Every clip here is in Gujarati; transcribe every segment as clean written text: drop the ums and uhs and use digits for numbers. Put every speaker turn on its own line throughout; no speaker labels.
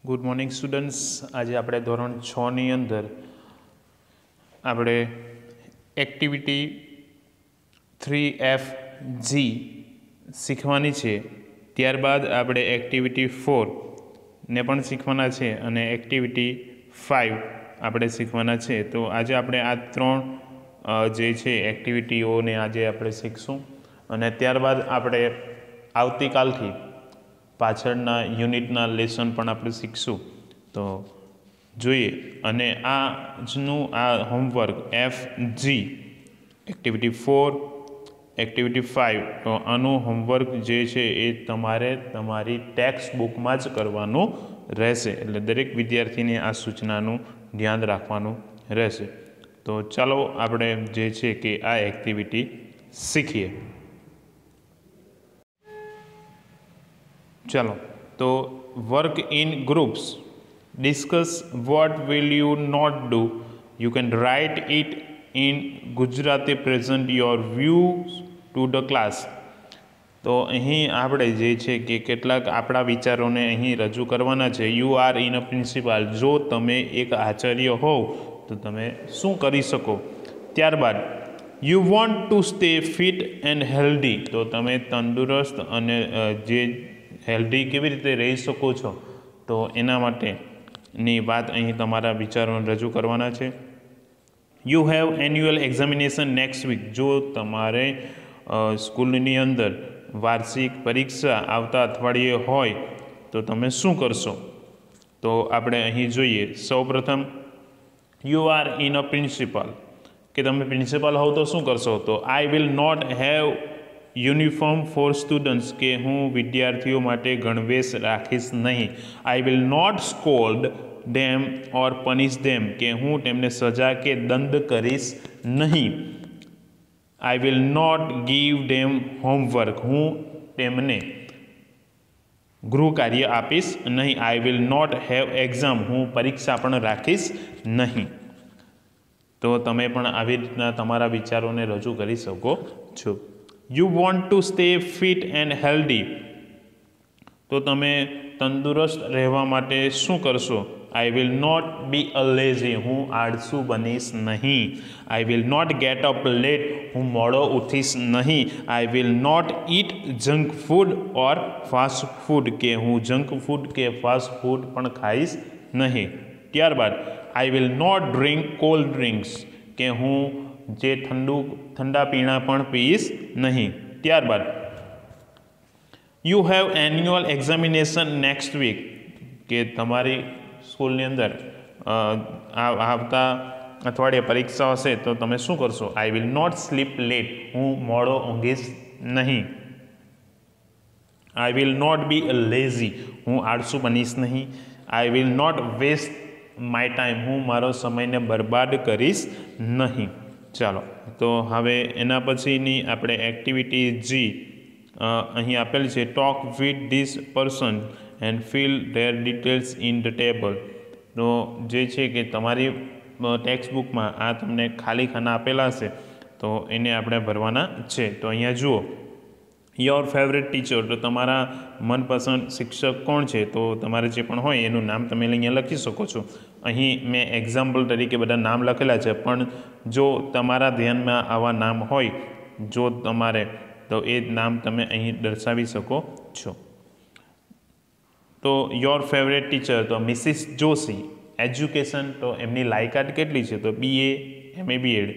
Good morning students. આજે આપણે ધોરણ 6ની અંદર આપણે એક્ટિવિટી 3FG શીખવાની છે. ત્યારબાદ આપણે એક્ટિવિટી 4ને પણ શીખવાના છે અને એક્ટિવિટી 5 આપણે શીખવાના છે. તો આજે આપણે આ ત્રણ જે છે એક્ટિવિટીઓને આજે આપણે શીખશું અને ત્યારબાદ આપણે આવતીકાલથી પાછળના યુનિટના લેસન પણ આપણે શીખશું. તો જોઈએ, અને આજનું આ હોમવર્ક FG એક્ટિવિટી 4 એક્ટિવિટી 5, તો આનું હોમવર્ક જે છે એ તમારે તમારી ટેક્સ્ટ બુકમાં જ કરવાનું રહેશે. એટલે દરેક વિદ્યાર્થીને આ સૂચનાનું ધ્યાન રાખવાનું રહેશે. તો ચાલો આપણે જે છે કે આ એક્ટિવિટી શીખીએ. ચાલો, તો work in groups. Discuss what will you not do. You can write it in Gujarati. Present your views to the class. તો અહીં આપણે જે છે કે કેટલાક આપણા વિચારોને અહીં રજૂ કરવાના છે. You are in a principal. જો તમે એક આચાર્ય હોવ તો તમે શું કરી શકો. ત્યારબાદ you want to stay fit and healthy. તો તમે તંદુરસ્ત અને જે હેલ્ધી કેવી રીતે રહી શકો છો, તો એના માટેની વાત અહીં તમારા વિચારોને રજૂ કરવાના છે. You have annual examination next week. જો તમારે સ્કૂલની અંદર વાર્ષિક પરીક્ષા આવતા અઠવાડિયે હોય તો તમે શું કરશો. તો આપણે અહીં જોઈએ. સૌપ્રથમ you are in a principal, કે તમે પ્રિન્સિપાલ હોવ તો શું કરશો. તો I will not have uniform for students, કે હું વિદ્યાર્થીઓ માટે ગણવેશ રાખીશ નહીં. I will not scold them or punish them, કે હું તેમને સજા કે દંડ કરીશ નહીં. I will not give them homework, હું તેમને ગૃહ કાર્ય આપીશ નહીં. I will not have exam, હું પરીક્ષા પણ રાખીશ નહીં. તો તમે પણ આવી રીતના તમારા વિચારોને રજૂ કરી શકો છો. You want to stay fit and healthy. તો તમે તંદુરસ્ત રહેવા માટે શું કરશો. I will not be a lazy, હું આળસુ બનીશ નહીં. I will not get up late, હું મોડો ઉઠીશ નહીં. I will not eat junk food or fast food, કે હું જંક ફૂડ કે ફાસ્ટ ફૂડ પણ ખાઈશ નહીં. ત્યારબાદ I will not drink cold drinks, કે હું જે ઠંડા પીણા પણ પીઈશ નહીં. ત્યારબાદ you have annual examination next week, કે તમારી સ્કૂલની અંદર આવતા અઠવાડિયે પરીક્ષા હશે તો તમે શું કરશો. I will not sleep late, હું મોડો ઊંઘીશ નહીં. I will not be a lazy, હું આળસુ બનીશ નહીં. I will not waste my time, હું મારો સમયને બરબાદ કરીશ નહીં. ચાલો, તો હવે એના પછીની આપણે એક્ટિવિટી G અહીં આપેલ છે. Talk with this person and fill their details in the table. તો જે છે કે તમારી ટેક્સ્ટ બુકમાં આ તમને ખાલી ખાના આપેલા હશે, તો એને આપણે ભરવાના છે. તો અહીંયા જુઓ, યોર ફેવરેટ ટીચર. તો તમારા મનપસંદ શિક્ષક કોણ છે. તો તમારે જે પણ હોય એનું નામ તમે અહીંયા લખી શકો છો. અહીં મેં એક્ઝામ્પલ તરીકે બધા નામ લખેલા છે, પણ જો તમારા ધ્યાનમાં આવા નામ હોય, જો તમારે, તો એ નામ તમે અહીં દર્શાવી શકો છો. તો યોર ફેવરેટ ટીચર, તો મિસિસ જોશી. એજ્યુકેશન, તો એમની લાયકાત કેટલી છે. તો BA MA BEd.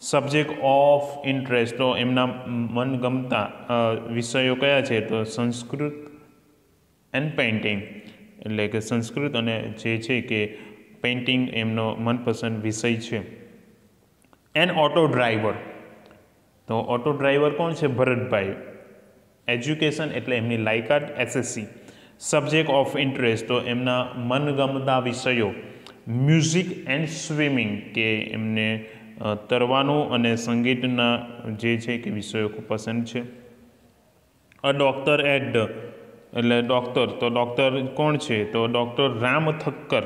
Subject of interest, તો એમના મનગમતા વિષયો કયા છે. તો સંસ્કૃત એન્ડ પેઇન્ટિંગ, એટલે કે સંસ્કૃત અને જે છે કે પેઇન્ટિંગ એમનો મનપસંદ વિષય છે. એન ઓટો ડ્રાઈવર, તો ઓટો ડ્રાઈવર કોણ છે. ભરતભાઈ. એજ્યુકેશન એટલે એમની લાયકાત SSC. સબ્જેક્ટ ઓફ ઇન્ટરેસ્ટ, તો એમના મનગમતા વિષયો મ્યુઝિક એન્ડ સ્વિમિંગ, કે એમને તરવાનું અને સંગીતના જે છે કે વિષયો ખૂબ પસંદ છે. અ ડૉક્ટર એટ ધ, એટલે ડૉક્ટર, તો ડૉક્ટર કોણ છે. તો ડૉક્ટર રામ થક્કર.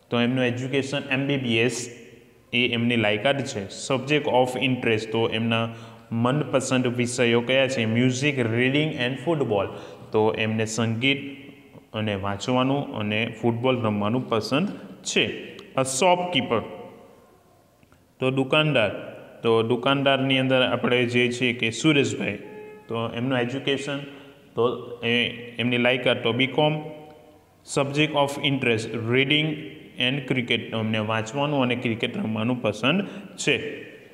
તો એમનું એજ્યુકેશન MBBS એ એમની લાયકાત છે. સબ્જેક્ટ ઓફ ઇન્ટરેસ્ટ, તો એમના મનપસંદ વિષયો કયા છે. Music, reading and football. તો એમને સંગીત અને વાંચવાનું અને ફૂટબોલ રમવાનું પસંદ છે. અ શોપકીપર, તો દુકાનદારની અંદર આપણે જે છે કે સુરેશભાઈ, તો એમનું એજ્યુકેશન, તો એમની લાયકાત તો BCom. Subject of interest reading and cricket, તો અમને વાંચવાનું અને ક્રિકેટ રમવાનું પસંદ છે.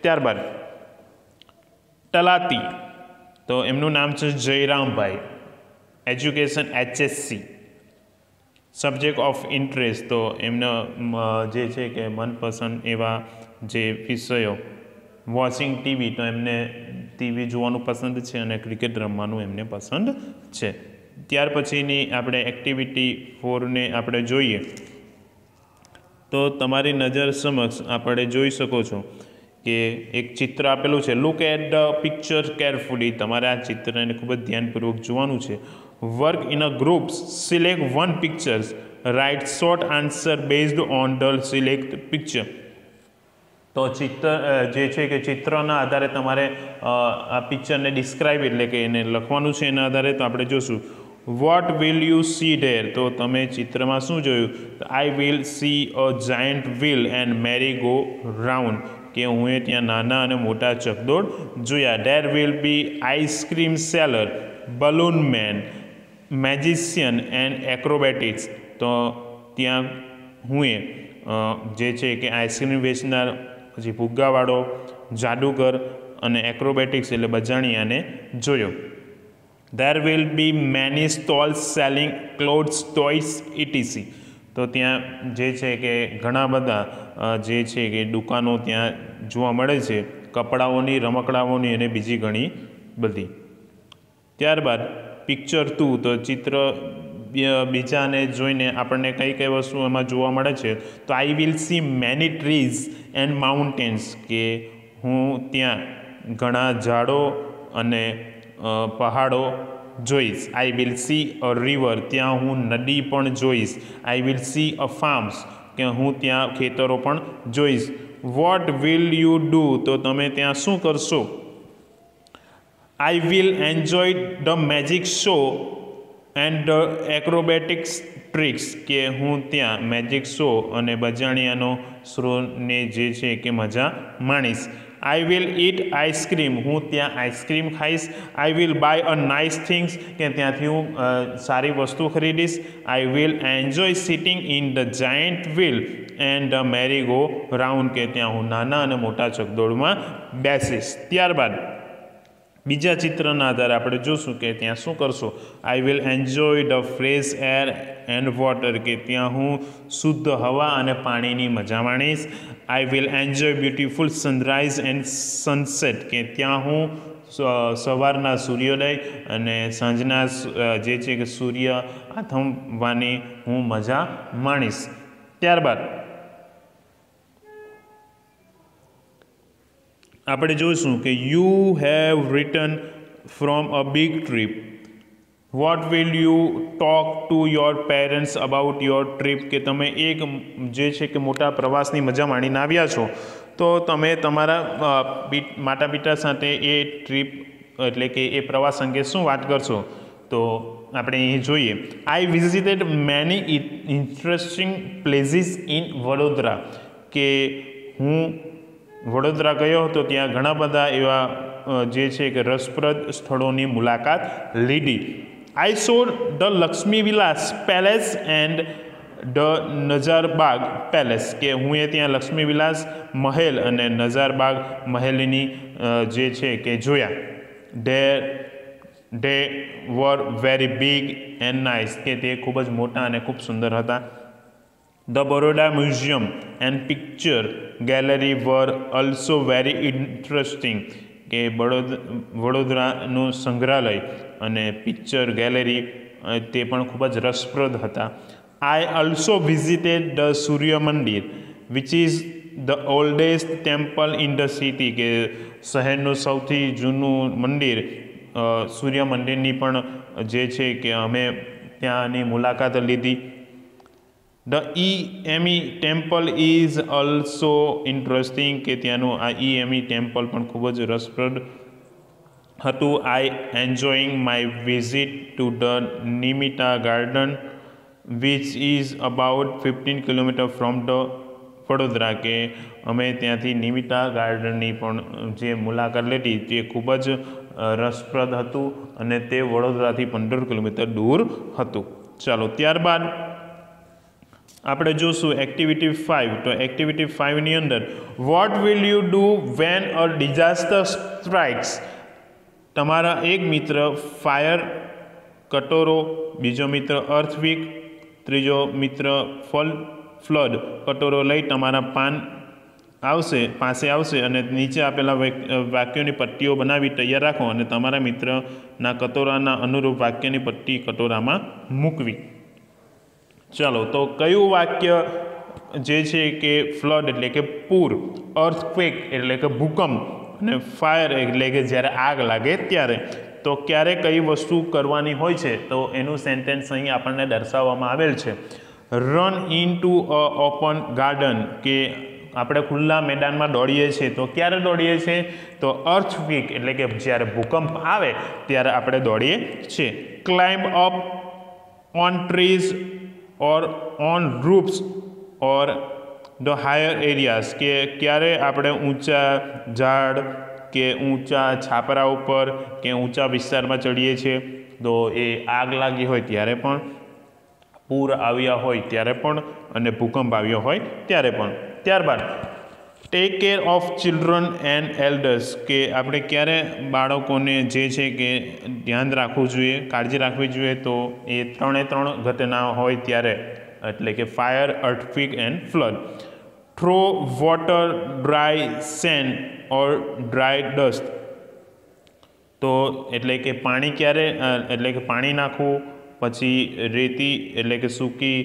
ત્યારબાદ તલાતી, તો એમનું નામ છે જયરામભાઈ, education HSC. Subject of interest, તો એમના જે છે કે મનપસંદ એવા જે વિષયો, વોચિંગ ટીવી, તો એમને ટીવી જોવાનું પસંદ છે અને ક્રિકેટ રમવાનું એમને પસંદ છે. ત્યાર પછીની આપણે એક્ટિવિટી 4ને આપણે જોઈએ, તો તમારી નજર સમક્ષ આપણે જોઈ શકો છો કે એક ચિત્ર આપેલું છે. Look at the picture carefully, તમારે આ ચિત્રને ખૂબ જ ધ્યાનપૂર્વક જોવાનું છે. Work in a groups, select one pictures, write short answer based on the select picture. તો ચિત્ર જે છે કે ચિત્રના આધારે તમારે આ પિક્ચરને ડિસ્ક્રાઇબ એટલે કે એને લખવાનું છે. એના આધારે તો આપણે જોશું what will you see there, તો તમે ચિત્રમાં શું જોયું? I will see a giant wheel and merry go round, કે હું ત્યાં નાના અને મોટા ચકડોળ જોયા. There will be ice cream seller, balloon man, magician and acrobatics, તો ત્યાં હું જે છે કે આઈસ્ક્રીમ વેચનાર, પછી ફુગ્ગાવાળો, જાદુગર અને એક્રોબેટિક્સ એટલે બજાણિયાને જોયો. There will B many stalls selling clothes, toys etc. તો ત્યાં જે છે કે ઘણા બધા જે છે કે દુકાનો ત્યાં જોવા મળે છે, કપડાઓની, રમકડાઓની અને બીજી ઘણી બધી. ત્યારબાદ પિક્ચર 2, તો ચિત્ર બીજાને જોઈને આપણને કઈ કઈ વસ્તુ એમાં જોવા મળે છે? તો I will C many trees and mountains, કે હું ત્યાં ઘણા ઝાડો અને પહાડો જોઈશ. આઈ વિલ સી અ રિવર, ત્યાં હું નદી પણ જોઈશ. આઈ વિલ સી અ ફાર્મ્સ, કે હું ત્યાં ખેતરો પણ જોઈશ. વોટ વિલ યુ ડુ, તો તમે ત્યાં શું કરશો? I will enjoy the magic show and the acrobatics tricks, કે હું ત્યાં મેજિક શો અને બજાણિયાનો શોને જે છે કે મજા માણીશ. આઈ વિલ ઇટ આઈસ્ક્રીમ, હું ત્યાં આઈસ્ક્રીમ ખાઈશ. I will buy a nice things, કે ત્યાંથી હું સારી વસ્તુ ખરીદીશ. I will enjoy sitting in the giant wheel and the merry go round, કે ત્યાં હું નાના અને મોટા ચકડોળમાં બેસીશ. ત્યારબાદ બીજા ચિત્રના આધારે આપણે જોશું કે ત્યાં શું કરશો? I will enjoy the fresh air and water, કે ત્યાં હું શુદ્ધ હવા અને પાણીની મજા માણીશ. I will enjoy beautiful sunrise and sunset, કે ત્યાં હું સવારના સૂર્યોદય અને સાંજના જે છે કે સૂર્ય આથમવાની હું મજા માણીશ. ત્યારબાદ આપણે જોઈશું કે you have return from a big trip. Vote will you talk to your parents about your trip, કે તમે એક જે છે કે મોટા પ્રવાસની મજા માણીને આવ્યા છો, તો તમે તમારા માતા પિતા સાથે એ ટ્રીપ એટલે કે એ પ્રવાસ અંગે શું વાત કરશો? તો આપણે અહીં જોઈએ, I visited many interesting places in Vadodara, કે હું વડોદરા ગયો હતો, ત્યાં ઘણા બધા એવા જે છે કે રસપ્રદ સ્થળોની મુલાકાત લીધી. I saw the Lakshmi Vilas Palace and the Nazarbagh Palace, કે હું ત્યાં લક્ષ્મી વિલાસ મહેલ અને નજારબાગ મહેલની જે છે કે જોયા. They were very big and nice, કે તે ખૂબ જ મોટા અને ખૂબ સુંદર હતા. The Baroda Museum and Picture Gallery were also very interesting, કે વડોદરાનું સંગ્રહાલય અને પિક્ચર ગેલેરી તે પણ ખૂબ જ રસપ્રદ હતા. આઈ ઓલ્સો વિઝિટેડ ધ સૂર્ય મંદિર which is the oldest temple in the city, કે શહેરનું સૌથી જૂનું મંદિર સૂર્ય મંદિરની પણ જે છે કે અમે ત્યાંની મુલાકાત લીધી. The EME temple is also interesting, કે ત્યાંનું આ EME ટેમ્પલ પણ ખૂબ જ રસપ્રદ હતું. I enjoying my visit to the Nimita garden which is about 15 kilometre from the Vadodara, કે અમે ત્યાંથી નિમિતા ગાર્ડનની પણ જે મુલાકાત લીધી તે ખૂબ જ રસપ્રદ હતું અને તે વડોદરાથી 15 કિલોમીટર દૂર હતું. ચાલો ત્યારબાદ આપણે જોશું એક્ટિવિટી 5. તો એક્ટિવિટી 5ની અંદર what will you do when a disaster strikes. તમારા એક મિત્ર ફાયર, કટોરો, બીજો મિત્ર અર્થક્વેક, ત્રીજો મિત્ર ફ્લડ કટોરો લઈ તમારા પાસે આવશે અને નીચે આપેલા વાક્યોની પટ્ટીઓ બનાવી તૈયાર રાખો અને તમારા મિત્રના કટોરાના અનુરૂપ વાક્યની પટ્ટી કટોરામાં મૂકવી. ચાલો તો કયું વાક્ય જે છે કે ફ્લડ એટલે કે પૂર, અર્થક્વેક એટલે કે ભૂકંપ અને ફાયર એટલે કે જ્યારે આગ લાગે ત્યારે, તો ક્યારે કઈ વસ્તુ કરવાની હોય છે તો એનું સેન્ટેન્સ અહીં આપણને દર્શાવવામાં આવેલ છે. Run in to a open garden, કે આપણે ખુલ્લા મેદાનમાં દોડીએ છીએ તો ક્યારે દોડીએ છીએ તો અર્થક્વેક એટલે કે જ્યારે ભૂકંપ આવે ત્યારે આપણે દોડીએ છીએ. Climb up on trees or on roofs or the higher areas, કે ક્યારે આપણે ઊંચા ઝાડ કે ઊંચા છાપરા ઉપર કે ઊંચા વિસ્તારમાં ચડીએ છીએ તો એ આગ લાગી હોય ત્યારે પણ, પૂર આવ્યા હોય ત્યારે પણ અને ભૂકંપ આવ્યો હોય ત્યારે પણ. ત્યારબાદ take care of children and elders, કે આપણે ક્યારે બાળકોને જે છે કે ધ્યાન રાખવું જોઈએ, કાળજી રાખવી જોઈએ તો એ 3 ઘટના હોય ત્યારે, એટલે કે fire, earthquake and flood. Throw water, dry send or dry dust, તો એટલે કે પાણી ક્યારે, એટલે કે પાણી નાખવું, પછી રેતી એટલે કે સૂકી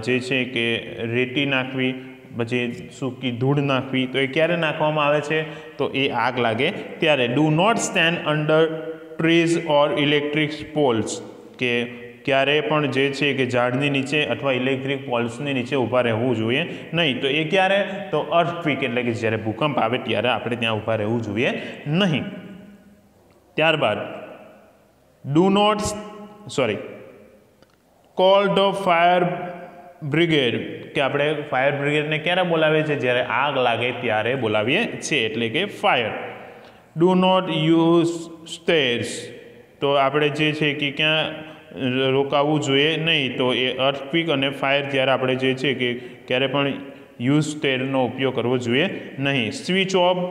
જે છે કે રેતી નાખવી, પછી સૂકી ધૂળ નાખવી, તો એ ક્યારે નાખવામાં આવે છે તો એ આગ લાગે ત્યારે. Do not stand under trees or electric poles, કે ક્યારે પણ જે છે કે ઝાડની નીચે અથવા ઇલેક્ટ્રિક પોલ્સની નીચે ઊભા રહેવું જોઈએ નહીં. તો એ ક્યારે તો અર્થક્વેક એટલે કે જ્યારે ભૂકંપ આવે ત્યારે આપણે ત્યાં ઊભા રહેવું જોઈએ નહીં. ત્યારબાદ કોલ ધ ફાયર બ્રિગેડ, કે આપણે ફાયર બ્રિગેડને ક્યારે બોલાવીએ છીએ જ્યારે આગ લાગે ત્યારે બોલાવીએ છીએ, એટલે કે fire. Do not use stairs, તો આપણે જે છે કે ક્યાં રોકાવું જોઈએ નહીં તો એ અર્થક્વેક અને ફાયર જ્યારે આપણે જે છે કે ક્યારે પણ યુઝ સ્ટેરનો ઉપયોગ કરવો જોઈએ નહીં. સ્વિચ ઓફ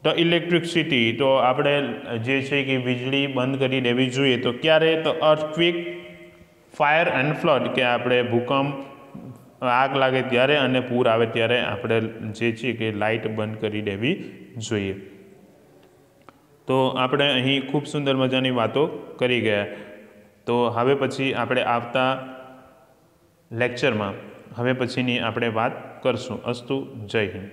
ધ ઇલેક્ટ્રિસિટી, તો આપણે જે છે કે વીજળી બંધ કરી દેવી જોઈએ તો ક્યારે તો અર્થક્વેક, ફાયર એન્ડ ફ્લડ, કે આપણે ભૂકંપ, આગ લાગે ત્યારે અને પૂર આવે ત્યારે આપણે જે છે કે લાઇટ બંધ કરી દેવી જોઈએ. તો આપણે અહીં ખૂબ સુંદર મજાની વાતો કરી ગયા. તો હવે પછી આપણે આવતા લેક્ચરમાં હવે પછીની આપણે વાત કરશું. અસ્તુ, જય હિન્દ.